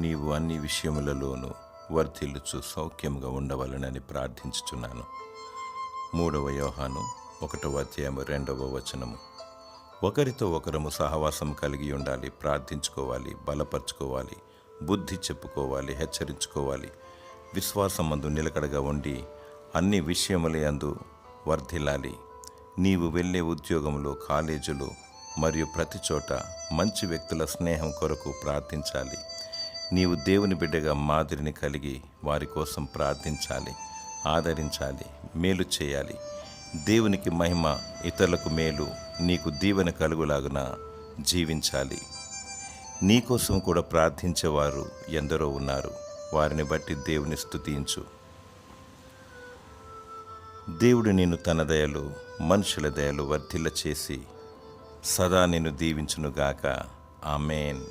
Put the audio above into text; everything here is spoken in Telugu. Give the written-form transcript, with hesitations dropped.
నీవు అన్ని విషయములలోనూ వర్ధిల్లుచు సౌఖ్యముగా ఉండవలనని ప్రార్థించుచున్నాను. 3 యోహాను 1:2 ఒకరితో ఒకరము సహవాసం కలిగి ఉండాలి, ప్రార్థించుకోవాలి, బలపరుచుకోవాలి, బుద్ధి చెప్పుకోవాలి, హెచ్చరించుకోవాలి. విశ్వాసమందు నిలకడగా ఉండి అన్ని విషయములందు వర్ధిల్లాలి. నీవు వెళ్ళే ఉద్యోగంలో, కాలేజీలో మరియు ప్రతి చోట మంచి వ్యక్తుల స్నేహం కొరకు ప్రార్థించాలి. నీవు దేవుని బిడ్డగా మాదిరిని కలిగి వారి కోసం ప్రార్థించాలి, ఆదరించాలి, మేలు చేయాలి. దేవునికి మహిమ, ఇతరులకు మేలు, నీకు దీవెన కలుగులాగున జీవించాలి. నీకోసం కూడా ప్రార్థించేవారు ఎందరో ఉన్నారు. వారిని బట్టి దేవుని స్తుతించు. దేవుడు నిన్ను తన దయలు, మనుషుల దయలు వర్ధిల్ల చేసి సదా నిన్ను దీవించునుగాక. ఆమేన్.